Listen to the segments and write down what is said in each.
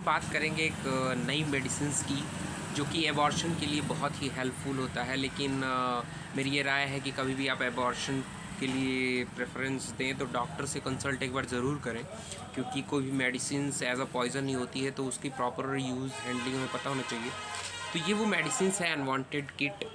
बात करेंगे एक नई मेडिसिन्स की जो कि एबॉर्शन के लिए बहुत ही हेल्पफुल होता है। लेकिन मेरी ये राय है कि कभी भी आप एबॉर्शन के लिए प्रेफरेंस दें तो डॉक्टर से कंसल्ट एक बार ज़रूर करें, क्योंकि कोई भी मेडिसिन्स एज अ पॉइजन ही होती है तो उसकी प्रॉपर यूज़ हैंडलिंग हमें पता होना चाहिए। तो ये वो मेडिसिन्स है अनवांटेड किट,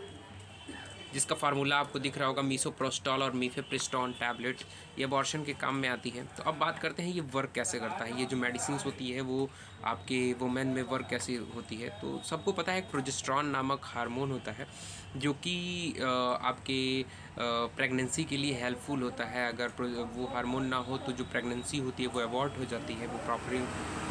जिसका फार्मूला आपको दिख रहा होगा मीसोप्रोस्टॉल और मीफेप्रिस्टोन टैबलेट। ये अबॉर्शन के काम में आती है। तो अब बात करते हैं ये वर्क कैसे करता है। ये जो मेडिसिन्स होती है वो आपके वुमेन में वर्क कैसे होती है। तो सबको पता है प्रोजेस्टेरॉन नामक हार्मोन होता है जो कि आपके प्रेगनेंसी के लिए हेल्पफुल होता है। अगर वो हार्मोन ना हो तो जो प्रेगनेंसी होती है वो अबॉर्ट हो जाती है, वो प्रॉपरली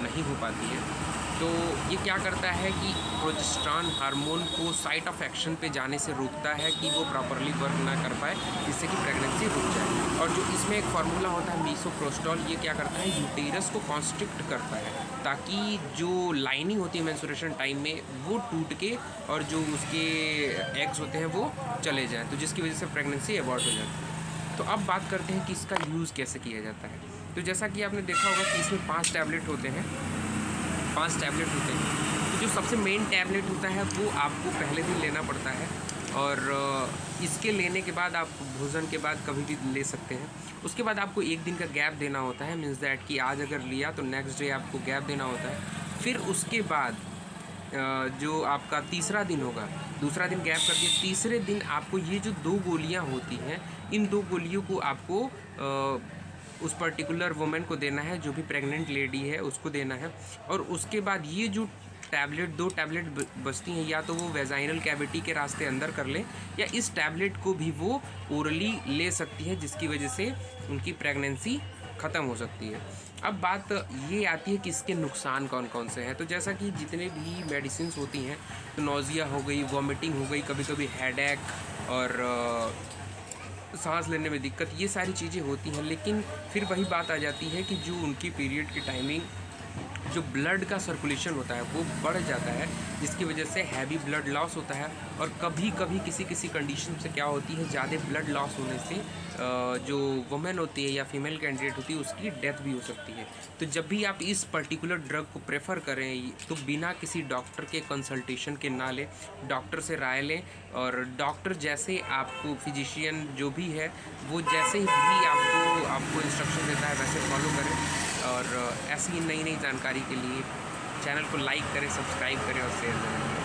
नहीं हो पाती है। तो ये क्या करता है कि प्रोजेस्टेरॉन हार्मोन को साइट ऑफ एक्शन पे जाने से रोकता है कि वो प्रॉपरली वर्क ना कर पाए, जिससे कि प्रेगनेंसी रुक जाए। और जो इसमें एक फार्मूला होता है मीसोप्रोस्टॉल, ये क्या करता है यूटेरस को कॉन्स्ट्रिक्ट करता है ताकि जो लाइनिंग होती है मेंस्ट्रुएशन टाइम में वो टूट के और जो उसके एग्स होते हैं वो चले जाएँ, तो जिसकी वजह से प्रेगनेंसी अबॉर्ट हो जाती है। तो अब बात करते हैं कि इसका यूज़ कैसे किया जाता है। तो जैसा कि आपने देखा होगा कि इसमें 5 टैबलेट होते हैं। तो जो सबसे मेन टैबलेट होता है वो आपको पहले दिन लेना पड़ता है, और इसके लेने के बाद आप भोजन के बाद कभी भी ले सकते हैं। उसके बाद आपको 1 दिन का गैप देना होता है, मीन्स दैट कि आज अगर लिया तो नेक्स्ट डे आपको गैप देना होता है। फिर उसके बाद जो आपका तीसरा दिन होगा, दूसरा दिन गैप करके तीसरे दिन आपको ये जो 2 गोलियां होती हैं, इन 2 गोलियों को आपको उस पर्टिकुलर वुमेन को देना है, जो भी प्रेग्नेंट लेडी है उसको देना है। और उसके बाद ये जो टैबलेट 2 टैबलेट बचती हैं, या तो वो वेजाइनल कैविटी के रास्ते अंदर कर लें, या इस टैबलेट को भी वो ओरली ले सकती है, जिसकी वजह से उनकी प्रेगनेंसी ख़त्म हो सकती है। अब बात ये आती है कि इसके नुकसान कौन कौन से हैं। तो जैसा कि जितने भी मेडिसिन्स होती हैं, तो नोज़िया हो गई, वॉमिटिंग हो गई, कभी कभी हेडेक और सांस लेने में दिक्कत, ये सारी चीज़ें होती हैं। लेकिन फिर वही बात आ जाती है कि जो उनकी पीरियड की टाइमिंग, जो ब्लड का सर्कुलेशन होता है वो बढ़ जाता है, जिसकी वजह से हैवी ब्लड लॉस होता है। और कभी कभी किसी कंडीशन से क्या होती है, ज़्यादा ब्लड लॉस होने से जो वुमेन होती है या फीमेल कैंडिडेट होती है उसकी डेथ भी हो सकती है। तो जब भी आप इस पर्टिकुलर ड्रग को प्रेफर करें तो बिना किसी डॉक्टर के कंसल्टेशन के ना लें, डॉक्टर से राय लें। और डॉक्टर जैसे आपको, फिजिशियन जो भी है वो जैसे भी आपको इंस्ट्रक्शन देता है वैसे फॉलो करें। और ऐसी नई जानकारी के लिए चैनल को लाइक करें, सब्सक्राइब करें और शेयर करें।